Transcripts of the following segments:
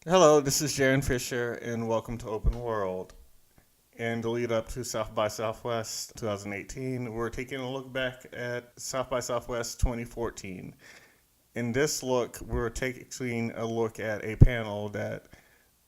Hello, this is Jaron Fisher, and welcome to Open World. In the lead up to South by Southwest 2018, we're taking a look back at South by Southwest 2014. In this look, we're taking a look at a panel that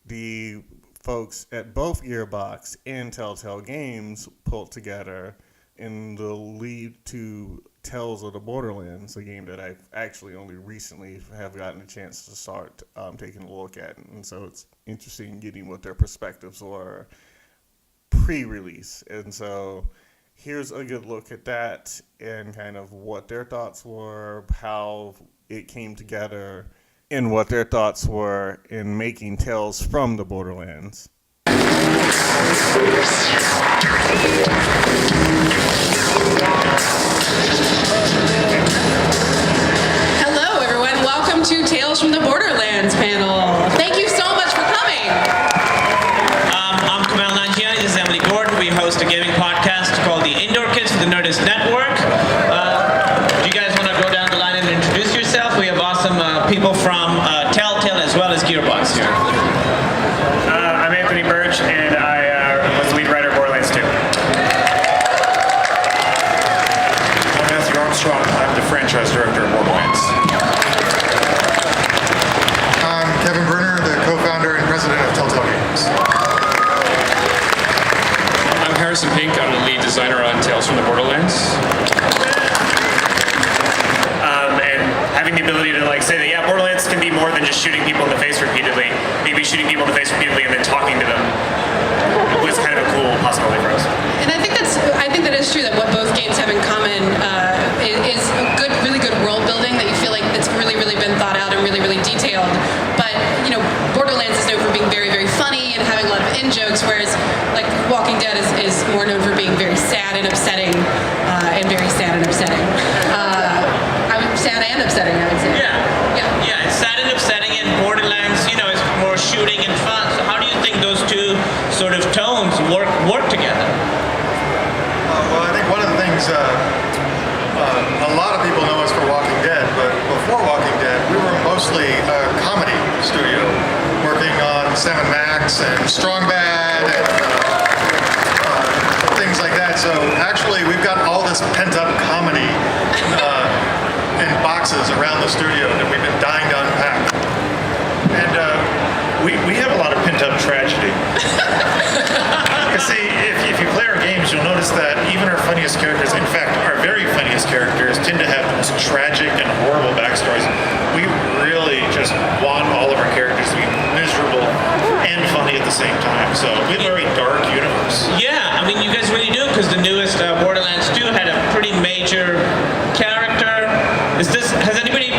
the folks at both Gearbox and TellTale Games pulled together in the lead to Tales of the Borderlands, a game that I've actually only recently have gotten a chance to start taking a look at. And so it's interesting getting what their perspectives were pre-release. And so here's a good look at that and kind of what their thoughts were, how it came together, and what their thoughts were in making Tales from the Borderlands. Hello, everyone. Welcome to Tales from the Borderlands panel. Thank you so much for coming. I'm Kamal Nanjiani. This is Emily Gordon. We host a gaming podcast called The Indoor Kids for the Nerdist Network. Do you guys want to go down the line and introduce yourself? We have awesome people from TellTale as well as Gearbox here. I'm Anthony Birch, and I was the lead writer of Borderlands 2. I'm Matthew Armstrong. I'm the franchise director of Borderlands. I'm Kevin Bruner, the co-founder and president of TellTale Games. I'm Harrison Pink. I'm the lead designer on Tales from the Borderlands. And having the ability to say that, yeah, Borderlands can be more than just shooting people in the face repeatedly. Maybe shooting people in the face repeatedly and then talking to them was kind of a cool possibility for us. And I think that is true, that what both games have in common is a really good world building, that you feel like it's really been thought out and really detailed. But, Borderlands is known for being very funny and having a lot of in-jokes, whereas Walking Dead is more known for being very sad and upsetting, sad and upsetting, I would say. Yeah, it's sad and upsetting, and Borderlands, is more shooting and fun. So how do you think those two sort of tones work together? Well, I think one of the things, a lot of people know us for Walking Dead, but before Walking Dead, we were mostly a comedy studio, working on Sam & Max and Strong Bad and things like that. So actually, we've got all this pent-up comedy in boxes around the studio that we've been dying to unpack. And we have a lot of pent-up tragedy. You see, if you play our games, you'll notice that even our funniest characters, in fact, our very funniest characters, tend to have the most tragic and horrible backstories. We really just want all of our characters to be miserable and funny at the same time. So we have a very dark universe. Yeah, I mean, you guys really do, because the newest Borderlands 2 had a pretty major character. Has everybody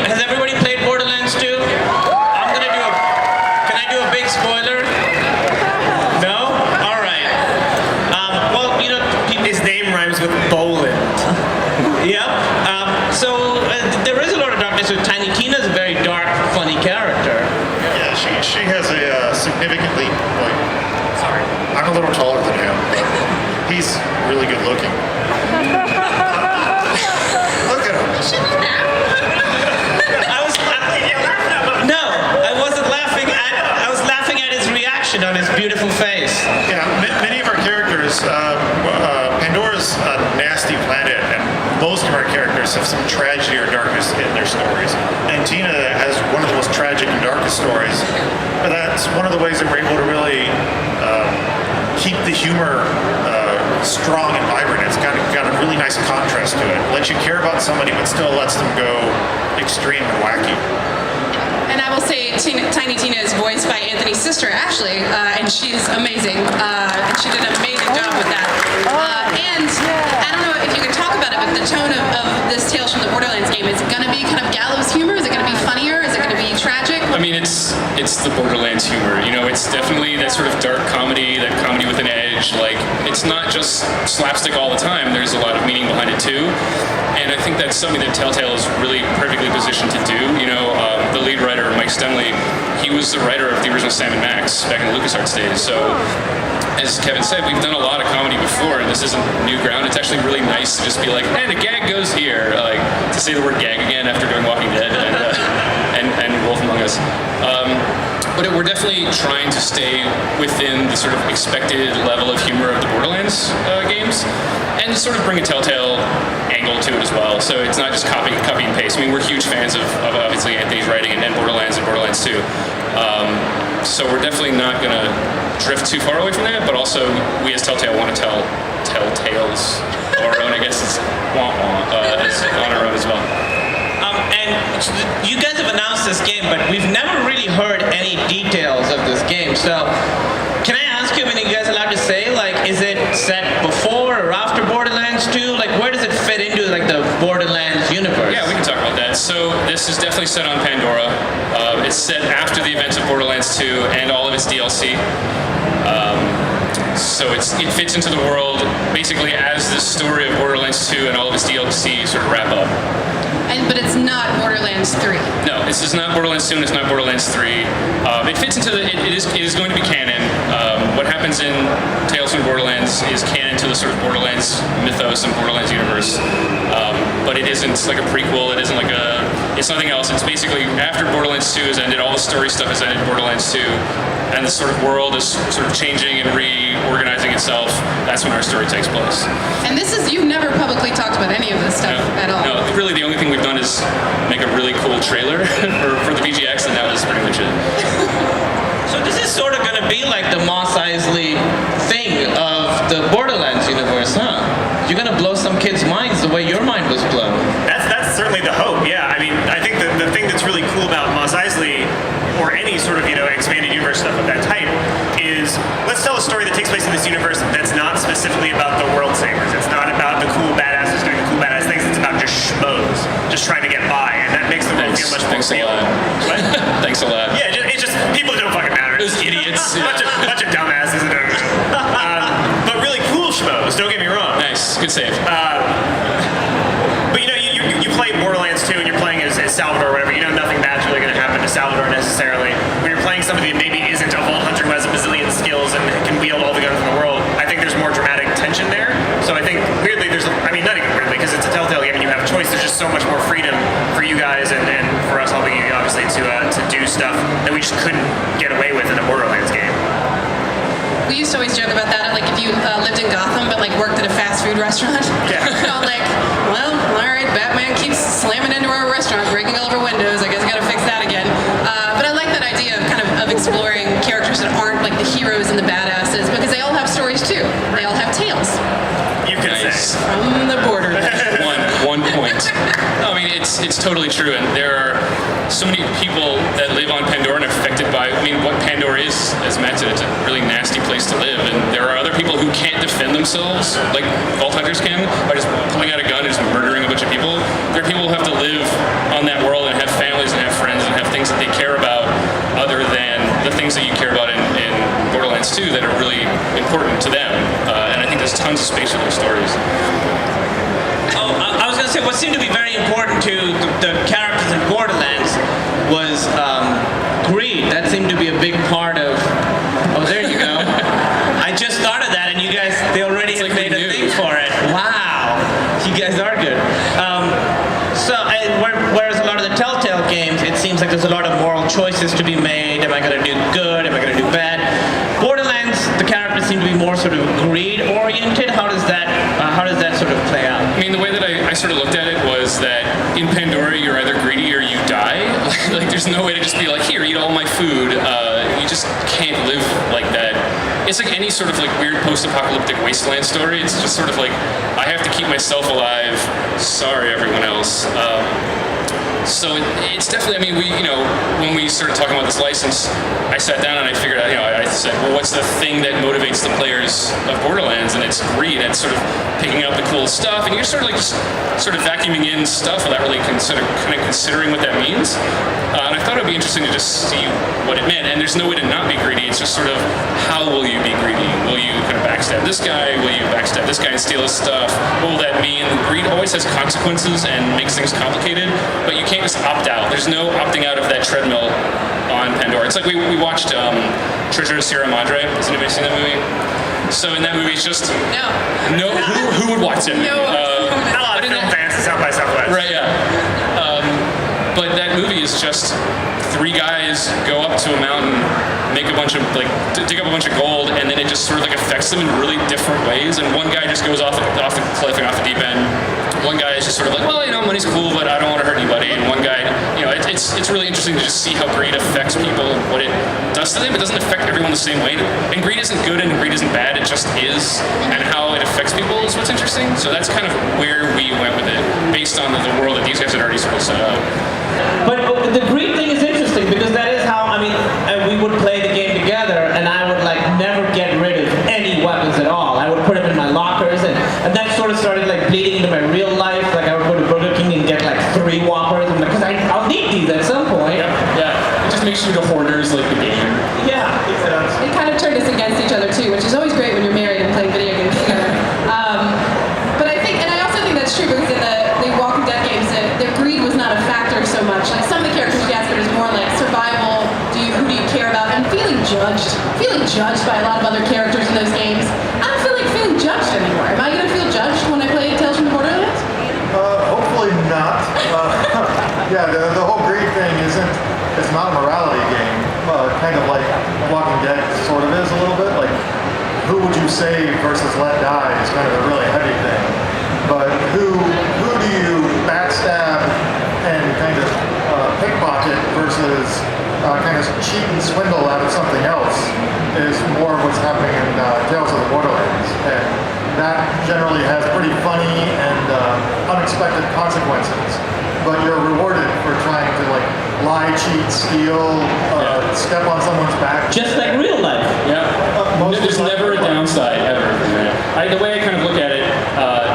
played Borderlands 2? Can I do a big spoiler? No? All right. His name rhymes with Boland. Yeah. So there is a lot of darkness with Tiny Tina's a very dark, funny character. Yeah, she has a significantly, sorry, I'm a little taller than him, but he's really good looking. Look at him. I wasn't laughing I was laughing at his reaction on his beautiful face. Yeah, many of our characters, Pandora's a nasty planet, and most of our characters have some tragedy or darkness in their stories. And Tina has one of the most tragic and darkest stories. But that's one of the ways that we're able to really keep the humor strong and vibrant. It's got a really nice contrast to it. Lets you care about somebody, but still lets them go extreme and wacky. And I will say, Tiny Tina is voiced by Anthony's sister, Ashley, and she's amazing. And she did an amazing job with that. And I don't know if you can talk about it, but the tone of this Tales from the Borderlands game, is it going to be kind of gallows humor? Is it going to be funnier? Is it going to be tragic? I mean, it's the Borderlands humor. It's definitely that sort of dark comedy, that comedy with an edge. It's not just slapstick all the time. There's a lot of meaning behind it too. And I think that's something that TellTale is really perfectly positioned to do. The lead writer, Mike Stemley, he was the writer of the original Sam & Max back in the LucasArts days. So, as Kevin said, we've done a lot of comedy before, and this isn't new ground. It's actually really nice to just be like, hey, the gag goes here. To say the word gag again after doing Walking Dead, and wolf among us. But we're definitely trying to stay within the sort of expected level of humor of the Borderlands games, and sort of bring a TellTale angle to it as well. So it's not just copy and paste. I mean, we're huge fans of obviously Anthony's writing and Borderlands and Borderlands 2. So we're definitely not going to drift too far away from that, but also we as TellTale want to tell tales of our own, I guess it's on our own as well. And you guys have announced this game, but we've never really heard any details of this game. So, can I ask you, I mean, are you guys allowed to say, like, is it set before or after Borderlands 2? Like, where does it fit into, like, the Borderlands universe? Yeah, we can talk about that. So this is definitely set on Pandora. It's set after the events of Borderlands 2 and all of its DLC. So it fits into the world basically as the story of Borderlands 2 and all of its DLC sort of wrap up. But it's not Borderlands 3. No, this is not Borderlands 2 and it's not Borderlands 3. It fits into it is going to be canon. What happens in Tales from the Borderlands is canon to the sort of Borderlands mythos and Borderlands universe. But it isn't like a prequel, it's nothing else. It's basically after Borderlands 2 has ended, all the story stuff has ended in Borderlands 2, and the sort of world is sort of changing and reorganizing itself. That's when our story takes place. And you've never publicly talked about any of this stuff at all. No, really the only thing we've done is make a really cool trailer for the VGX, and that was pretty much it. So this is sort of going to be like the Mos Eisley thing of the Borderlands universe, huh? You're going to blow some kids' minds the way your mind was blown. That's certainly the hope. Yeah, I mean, I think the thing that's really cool about Mos Eisley, or any sort of expanded universe stuff of that type, is let's tell a story that takes place in this universe that's not specifically about the world savers. It's not about the cool badasses doing the cool badass things. It's about just schmoes, just trying to get by, and that makes the world feel much more real. What? Thanks a lot. Yeah, it's just people that don't fucking matter. Those idiots. bunch of dumbasses that don't but really cool schmoes. Don't get me wrong. Nice, good save. But you play Borderlands 2 and you're playing as Salvador or whatever. You know nothing bad's really going to happen to Salvador necessarily. When you're playing somebody that maybe isn't a vault hunter who has a bazillion skills and can wield all the guns in the world, I think there's more dramatic tension there. So I think weirdly not even weirdly, because it's a TellTale game and you have a choice. There's just so much more freedom for you guys and for us helping you obviously to do stuff that we just couldn't get away with in a Borderlands game. We used to always joke about that, like if you lived in Gotham but like worked at a fast food restaurant. Yeah. Like, well, all right, Batman keeps slamming into our restaurant, breaking all of our windows. I guess I got to fix that again. But I like that idea of exploring characters that aren't like the heroes and the badasses, because they all have stories too. They all have tales. You could say. From the Borderlands. One point. No, I mean, it's totally true, and there are so many people that live on Pandora and are affected by, what Pandora is, as Matt said, it's a really nasty place to live, and there are other people who can't defend themselves, like Vault Hunters can, by just pulling out a gun and just murdering a bunch of people. There are people who have to live on that world and have families and have friends and have things that they care about other than the things that you care about in Borderlands 2 that are really important to them, and I think there's tons of space for those stories. I was going to say, what seemed to be very important to the characters in Borderlands was greed. That seemed to be a big part of... Oh, there you go. I just thought of that, and you guys, they already have made a thing for it. Wow. You guys are good. Whereas a lot of the TellTale games, it seems like there's a lot of moral choices to be made. Am I going to do good? Am I going to do bad? Borderlands, the characters seem to be more sort of greed-oriented. How does that sort of play out? I mean, the way that I sort of looked at it was that in Pandora, you're either greedy or you die. Like, there's no way to just be like, here, eat all my food. You just can't live like that. It's like any sort of like weird post-apocalyptic wasteland story. It's just sort of like, I have to keep myself alive. Sorry, everyone else. So it's definitely, when we started talking about this license, I sat down and I figured out, I said, well, what's the thing that motivates the players of Borderlands? And it's greed. It's sort of picking up the cool stuff, and you're sort of like just sort of vacuuming in stuff without really considering what that means. And I thought it'd be interesting to just see what it meant. And there's no way to not be greedy. It's just sort of, how will you be greedy? Will you kind of backstab this guy? Will you backstab this guy and steal his stuff? What will that mean? Greed always has consequences and makes things complicated, but you can't just opt out. There's no opting out of that treadmill on Pandora. It's like we watched Treasure of Sierra Madre. Has anybody seen that movie? So in that movie, it's just... No. Who would watch it? Not a lot of film fans at South by Southwest. Right, yeah. But that movie is just 3 guys go up to a mountain, make a bunch of dig up a bunch of gold, and then it just sort of affects them in really different ways. And one guy just goes off the cliff and off the deep end. One guy is just sort of well, money's cool, but I don't want to hurt anybody. And one guy, it's really interesting to just see how greed affects people and what it does to them. It doesn't affect everyone the same way. And greed isn't good and greed isn't bad. It just is. And how it affects people is what's interesting. So that's kind of where we went with it, based on the world that these guys had already sort of set up. But the greed thing is interesting because that is how, we would play the game together and I would never get rid of any weapons at all. I would put them in my lockers and that sort of started bleeding into my real life. I would go to Burger King and get 3 Whoppers because I'll need these at some point. Yeah. It just makes you the hoarders the game. Yeah. It kind of turned us against each other too, which is always great when you're married and playing video games together. But I also think that's true because in the Walking Dead games, their greed was not a factor so much. Some of the characters, yes, but it was more survival. Who do you care about? And feeling judged by a lot of other characters in those games. I don't feel like feeling judged anymore. Am I going to feel judged when I play Tales from the Borderlands? Hopefully not. The whole greed thing it's not a morality game. Kind of like Walking Dead sort of is a little bit. Who would you save versus let die is kind of a really heavy thing. But who do you backstab and kind of pickpocket versus kind of cheat and swindle out of something else is more of what's happening in Tales of the Borderlands. And that generally has pretty funny and unexpected consequences. But you're rewarded for trying to lie, cheat, steal, step on someone's back. Just like real life. Yeah. There's never a downside ever. The way I kind of look at it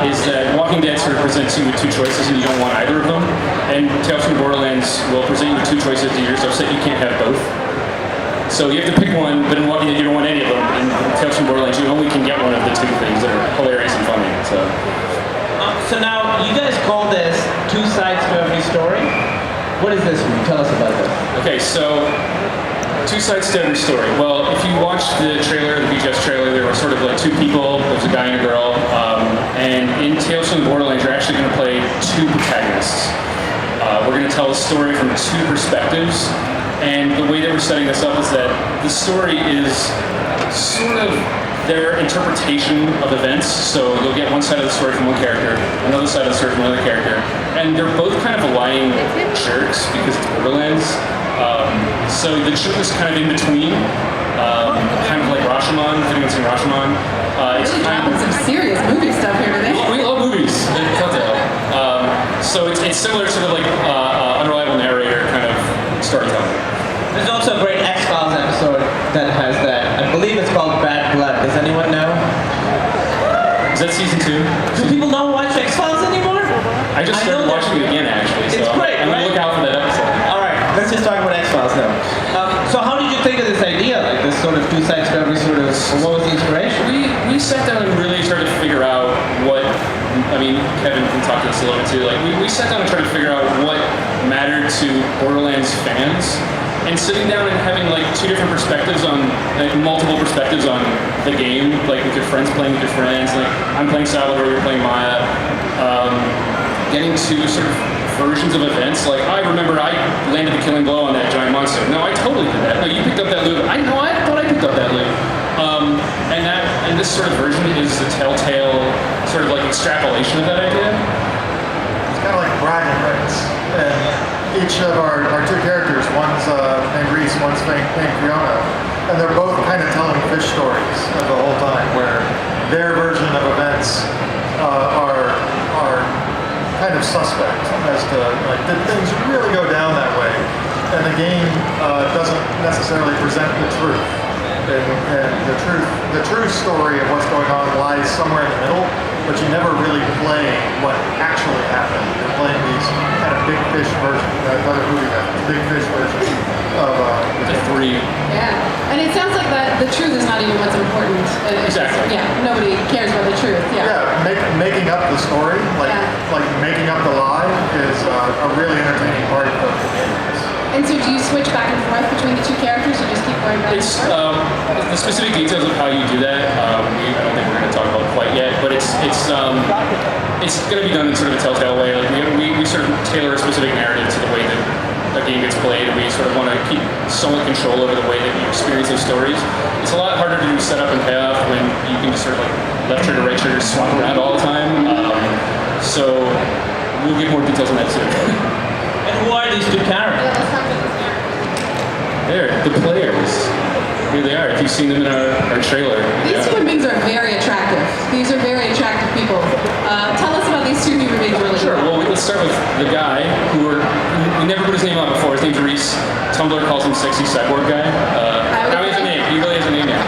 is that Walking Dead sort of presents you with 2 choices and you don't want either of them. And Tales from the Borderlands will present you with 2 choices and you're so upset you can't have both. So you have to pick one, but in Walking Dead you don't want any of them. In Tales from the Borderlands you only can get one of the 2 things that are hilarious and funny. So now, you guys call this 2 sides to every story? What is this one? Tell us about this. Okay, so 2 sides to every story. Well, if you watched the trailer, the VHS trailer, there were sort of 2 people. There was a guy and a girl. And in Tales from the Borderlands, you're actually going to play 2 protagonists. We're going to tell a story from 2 perspectives. And the way that we're setting this up is that the story is sort of their interpretation of events. So you'll get one side of the story from one character, another side of the story from another character. And they're both kind of lying jerks because it's Borderlands. So the truth is kind of in between, kind of like Rashomon, if anyone's seen Rashomon. It's Really kind dropping some serious movie stuff here today. We love movies, TellTale. So it's similar to the unreliable narrator kind of storytelling. There's also a great X-Files episode that has that. I believe it's called Bad Blood. Does anyone know? Is that season 2? Do people not watch X-Files anymore? I just started watching it again actually. It's so great, I'm gonna look out for that episode. All right, let's just talk about X-Files now. So how did you think of this idea, this sort of 2 sides to every sort of, what was the inspiration? We sat down and really tried to figure out what, Kevin can talk to this a little bit too, we sat down and tried to figure out what mattered to Borderlands fans, and sitting down and having 2 different perspectives on, multiple perspectives on the game, with your friends playing with your friends, I'm playing Salvador, you're playing Maya, getting 2 sort of versions of events, I remember I landed the killing blow on that giant monster. No, I totally did that. No, you picked up that loot. I thought I picked up that loot. And this sort of version is the TellTale sort of extrapolation of that idea. It's kind of like bragging rights. And each of our 2 characters, one's named Reese, one's named Fiona, and they're both kind of telling fish stories the whole time, where their version of events are kind of suspect as to did things really go down that way, and the game doesn't necessarily present the truth. And the true story of what's going on lies somewhere in the middle, but you never really play what actually happened. You're playing these kind of big fish versions. Another movie has big fish version of The 3. Yeah, and it sounds like that the truth is not even what's important. Exactly. Yeah, nobody cares about the truth. Yeah. making up the story, like making up the lie, is a really entertaining part of the game. And so do you switch back and forth between the 2 characters, or just keep going back and It's forth? the specific details of how you do that. I don't think we're going to talk about quite yet, but it's going to be done in sort of a TellTale way. We sort of tailor a specific narrative to the way that a game gets played, and we sort of want to keep somewhat control over the way that you experience those stories. It's a lot harder to do setup and payoff when you can just sort of like left trigger, right trigger, swap around all the time. So we'll get more details on that too. And who are these two characters? There, the players. Here they are. If you've seen them in our trailer. These human beings are very attractive. These are very attractive people. Tell us about these two human beings really Sure. quick. Well, let's start with the guy who we never put his name on before. His name's Reese. Tumblr calls him Sexy Cyborg Guy. Now he has a name. He really has a name now.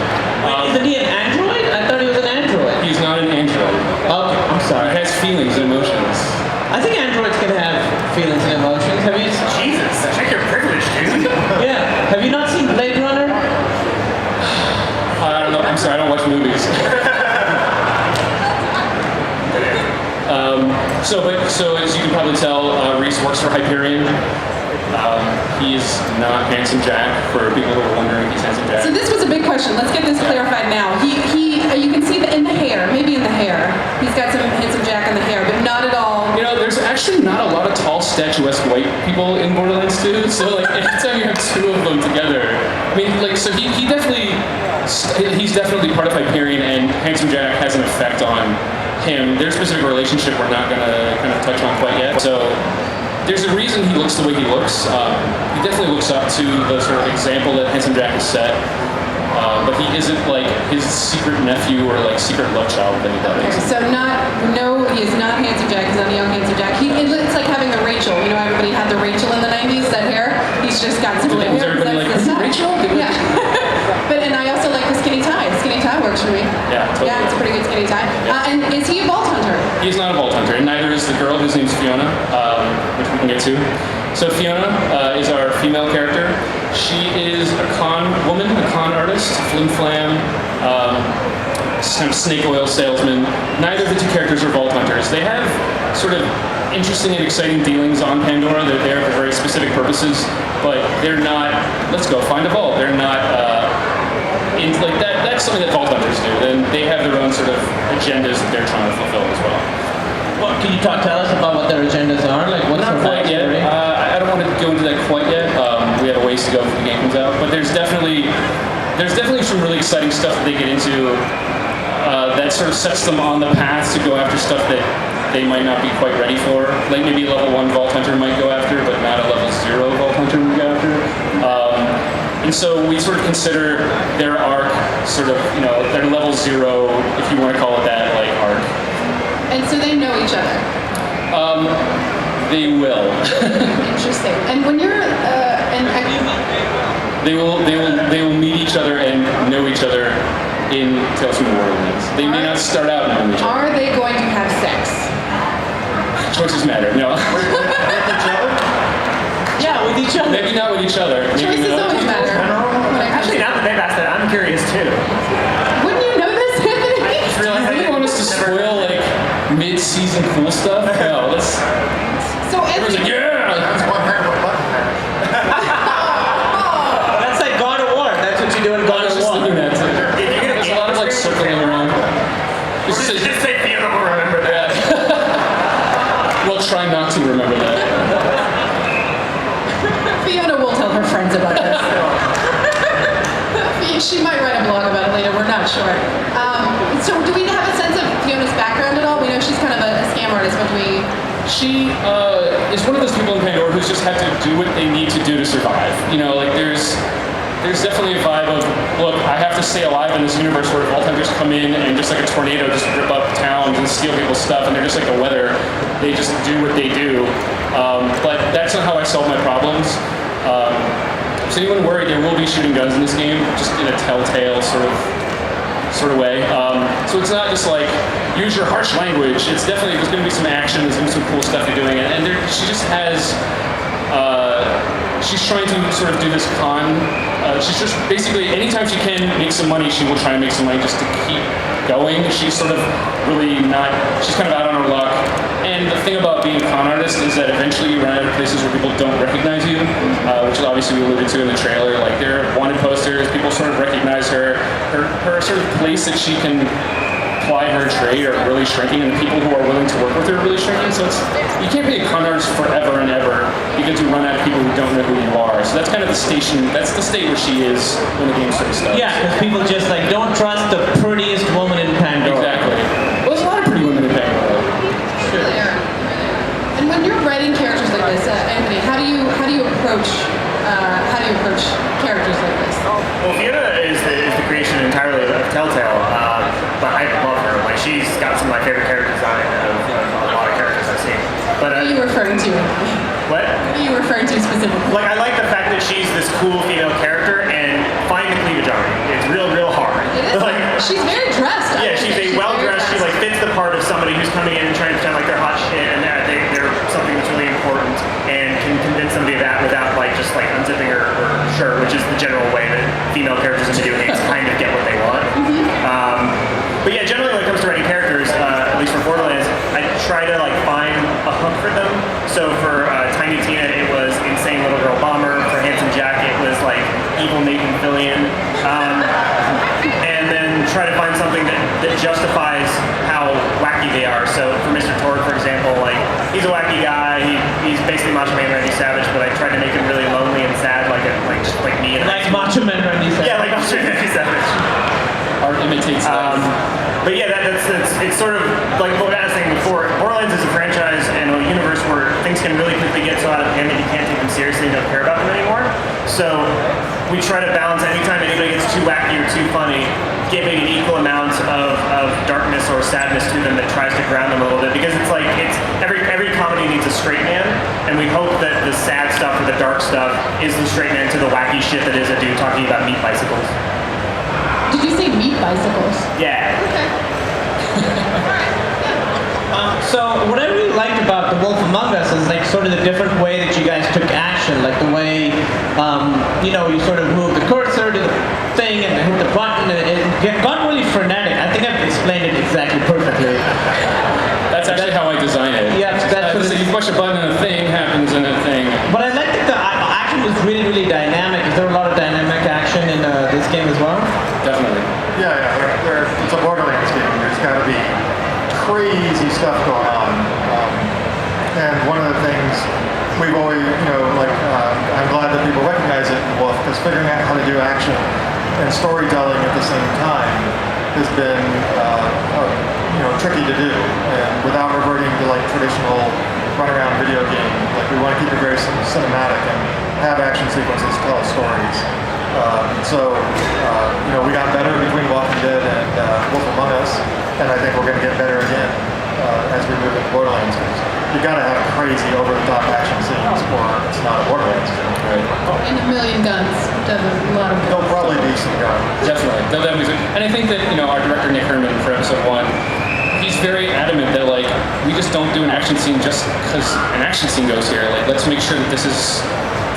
Isn't he an android? I thought he was an android. He's not an android. Okay, I'm sorry. He has feelings and emotions. I think androids can have feelings and emotions. Have you? Jesus, check your privilege, dude. Yeah. Have you not seen Blade Runner? I don't know. I'm sorry. I don't watch movies. So as you can probably tell, Reese works for Hyperion. He's not Handsome Jack for people who are wondering if he's Handsome Jack. So this was a big question. Let's get this clarified now. You can see that in the hair, maybe in the hair. He's got some handsome Jack in the hair, but not at all. You know, there's actually not a lot of tall, statuesque white people in Borderlands 2, so like anytime you have two of them together, I mean, like, so he's definitely part of Hyperion, and Handsome Jack has an effect on him. Their specific relationship we're not gonna kind of touch on quite yet. So there's a reason he looks the way he looks. He definitely looks up to the sort of example that Handsome Jack has set. But he isn't like his secret nephew or like secret love child with anybody. Okay, so he is not handsome Jack. He's not a young handsome Jack. It's like having a Rachel. You know, everybody had the Rachel in the '90s. That hair. He's just got some Was hair. everybody like, That's "Is it Rachel?" Yeah. And I also like the skinny tie. Skinny tie works for me. Yeah, totally. Yeah, it's a pretty good skinny tie. Yeah. And is he a vault hunter? He's not a vault hunter, and neither is the girl whose name's Fiona, which we can get to. So Fiona is our female character. She is a con woman, a con artist, flim-flam, kind of snake oil salesman. Neither of the two characters are vault hunters. They have sort of interesting and exciting dealings on Pandora. They're there for very specific purposes, but they're not, let's go find a vault. They're not, like that's something that vault hunters do. And they have their own sort of agendas that they're trying to fulfill as well. Well, can you tell us about what their agendas are? Like, what's Not their quite yet. backstory? I don't want to go into that quite yet. We have a ways to go before the game comes out. But there's definitely some really exciting stuff that they get into that sort of sets them on the path to go after stuff that they might not be quite ready for. Like maybe a level 1 Vault Hunter might go after, but not a level 0 Vault Hunter would go after. And so we sort of consider their arc sort of, you know, their level 0, if you want to call it that, like arc. And so they know each other. They will. Interesting. And when you're They will meet each other and know each other in Tales from the Borderlands. They may not start out knowing each other. are they going to have sex? Choices matter. No. Yeah, with each other. Maybe not with each other. Maybe Choices with other always people. matter. Actually, now that they've asked that, I'm curious too. Wouldn't you know this, Anthony? Do you really want us to spoil like mid-season cool stuff? No. Let's. So Everyone's like, Anthony, yeah. That's one heck of a button there. That's like God of War. That's what you do in I God was of just War. thinking that. There's a lot of like circling around. This is Just say Fiona will remember that. We'll try not to remember that. Fiona will tell her friends about this. She might write a blog about it later. We're not sure. So do we have a sense of Fiona's background at all? We know she's kind of a scam artist, but She is one of those people in Pandora who's just had to do what they need to do to survive. You know, like there's definitely a vibe of, look, I have to stay alive in this universe where vault hunters come in and just like a tornado just rip up towns and steal people's stuff, and they're just like the weather. They just do what they do. But that's not how I solve my problems. So anyone worried, there will be shooting guns in this game, just in a telltale sort of way. So it's not just like, use your harsh language. It's definitely, there's going to be some action, there's going to be some cool stuff you're doing. And she just has, she's trying to sort of do this con. She's just basically, anytime she can make some money, she will try and make some money just to keep going. She's sort of really not, she's kind of out on her luck. And the thing about being a con artist is that eventually you run out of places where people don't recognize you, which is obviously we alluded to in the trailer. Like there are wanted posters, people sort of recognize her sort of place that she can apply her trade are really shrinking, and the people who are willing to work with her are really shrinking. So you can't be a con artist forever and ever, because begin to run out of people who don't know who you are. So that's kind of the station. That's the state where she is when the game sort of starts. Yeah, because people just like don't trust the prettiest woman in Pandora. Exactly. Well, there's a lot of pretty women in Pandora. Sure. Really are. And when you're writing characters like this, Anthony, how do you approach characters like this? Well, Fiona is the creation entirely of TellTale, but I love her. Like, she's got some of my favorite character design of a lot of characters I've seen. But What are you referring to? what? What are you referring to specifically? Like, I like the fact that she's this cool female character, and finding the cleavage on her is real hard. It is. Like, She's very dressed. yeah, she's a well-dressed. She like fits the part of somebody who's coming in and trying to pretend like they're hot shit, and they're something that's really important, and can convince somebody of that without like just like unzipping her shirt, which is the general way that female characters in video games kind of get what they want. But yeah, generally when it comes to writing characters, at least for Borderlands, I try to like find a hook for them. So for Tiny Tina, it was insane little girl bomber. For Handsome Jack, it was like evil Nathan Fillion. And then try to find something that justifies how wacky they are. So for Mr. Torg, for example, like he's a wacky guy. He's basically Macho Man Randy Savage, but I tried to make him really lonely and sad, just like me. And Like Macho Man Randy Savage. yeah, like Macho Man Randy Savage. Art imitates life. But yeah, it's sort of like what I was saying before. Borderlands is a franchise and a universe where things can really quickly get so out of hand that you can't take them seriously and don't care about them anymore. So we try to balance anytime anybody gets too wacky or too funny, giving an equal amount of darkness or sadness to them that tries to ground them a little bit. Because it's like every comedy needs a straight man, and we hope that the sad stuff or the dark stuff is the straight man to the wacky shit that is a dude talking about meat bicycles. Did you say meat bicycles? Yeah. Okay. So what I really liked about The Wolf Among Us is like sort of the different way that you guys took action, like the way you sort of move the cursor to the thing and hit the button, and it got really frenetic. I think I've explained it exactly perfectly. That's actually how I design it. Yeah, that's what so you push a button and a thing happens and a thing. But I liked that the action was really, really dynamic. Is there a lot of dynamic action in this game as well? Definitely. Yeah, it's a Borderlands game. There's got to be crazy stuff going on. And one of the things we've always, I'm glad that people recognize it in Wolf, because figuring out how to do action and storytelling at the same time has been, tricky to do. And without reverting to like traditional run-around video game, like we want to keep it very cinematic and have action sequences tell stories. We got better between Walking Dead and Wolf Among Us, and I think we're going to get better again as we move into Borderlands. You got to have crazy, over-the-top action scenes, or it's not a Borderlands game. Right. And a million guns. Does a lot of guns. There'll probably be some guns. Definitely. No, that music. And I think that, our director Nick Herman for episode 1, he's very adamant that like we just don't do an action scene just because an action scene goes here. Like let's make sure that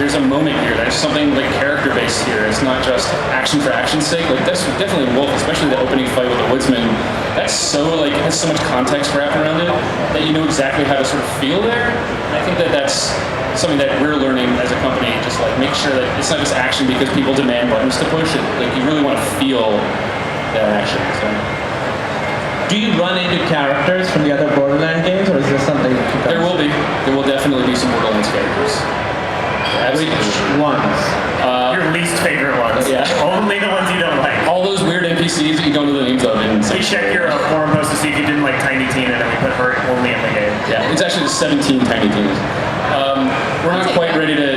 there's a moment here. There's something like character based here. It's not just action for action's sake. Like that's definitely Wolf, especially the opening fight with the woodsman. That's so like has so much context wrapped around it that you know exactly how to sort of feel there. And I think that that's something that we're learning as a company. Just like make sure that it's not just action because people demand buttons to push. Like you really want to feel that action. So. Do you run into characters from the other Borderlands games, or is this something that you There will be. There will definitely be some Borderlands characters. Absolutely. Which ones? Your least favorite ones. Yeah. Only the ones you don't like. All those weird NPCs that you don't know the names of. And We check your forum post to see if you didn't like Tiny Tina, and then we put her only in the game. yeah, it's actually 17 Tiny Tinas. We're not quite ready to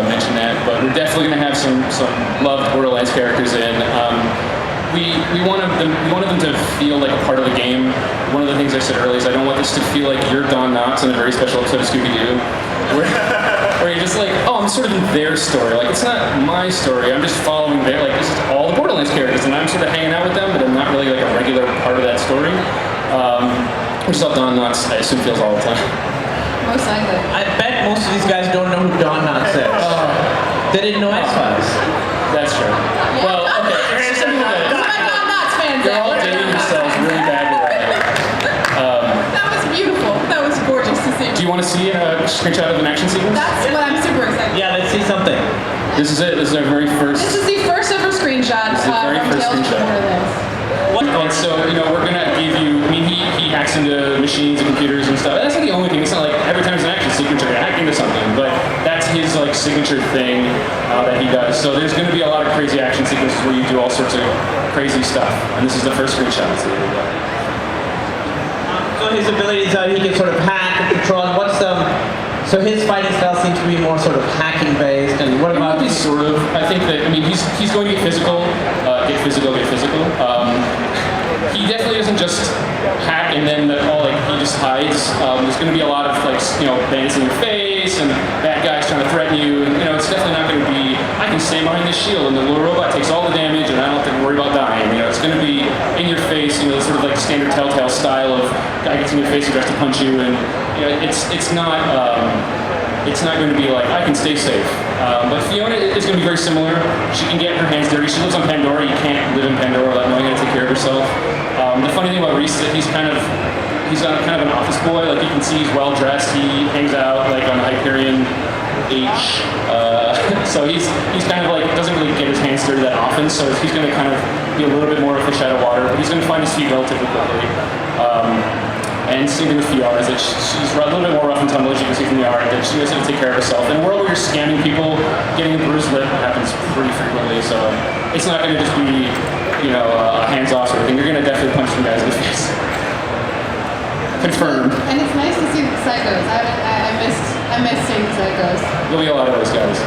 mention that, but we're definitely going to have some loved Borderlands characters in. We wanted them to feel like a part of the game. One of the things I said earlier is I don't want this to feel like you're Don Knotts in a very special episode of Scooby-Doo, where you're just like, oh, I'm sort of in their story. Like it's not my story. I'm just following this is all the Borderlands characters, and I'm sort of hanging out with them, but I'm not really like a regular part of that story. Which is how Don Knotts, I assume, feels all the time. Most likely. I bet most of these guys don't know who Don Knotts is. They didn't know X-Files. That's true. Well, okay. Some people that Don Knotts fans they're all there. dating themselves really badly right now. That was beautiful. That was gorgeous to see. Do you want to see a screenshot of an action sequence? That's what I'm super excited. Yeah, let's see something. This is it. This is our very first. This is the first ever screenshot This is the very from first Tales from the screenshot. Borderlands. And so, we're gonna give you. I mean, he hacks into machines and computers and stuff. That's not the only thing. It's not like every time there's an action sequence, you're hacking into something. But that's his like signature thing that he does. So there's going to be a lot of crazy action sequences where you do all sorts of crazy stuff. And this is the first screenshot. So there you go. So his abilities are he can sort of hack and control. What's so his fighting style seems to be more sort of hacking based. And what about He's sort of. I think that he's going to get physical. Get physical. He definitely doesn't just hack and then he just hides. There's going to be a lot of bandits in your face and bad guys trying to threaten you. And it's definitely not going to be. I can stand behind this shield and the little robot takes all the damage and I don't have to worry about dying. It's going to be in your face. Sort of like standard TellTale style of guy gets in your face and tries to punch you and it's not. It's not going to be like I can stay safe. But Fiona is going to be very similar. She can get her hands dirty. She lives on Pandora. You can't live in Pandora without knowing how to take care of yourself. The funny thing about Reese is that he's kind of an office boy. Like you can see, he's well dressed. He hangs out like on Hyperion H. So he's kind of like doesn't really get his hands dirty that often. So he's going to kind of be a little bit more of a fish out of water. But he's going to find his feet relatively quickly. And same thing with Fiona, is that she's a little bit more rough and tumble, as you can see from the art, that she knows how to take care of herself. In a world where you're scamming people, getting a bruised lip happens pretty frequently, so it's not going to just be, a hands-off sort of thing. You're going to definitely punch some guys in the face. Confirmed. And it's nice to see the psychos. I miss seeing psychos. There'll be a lot of those guys.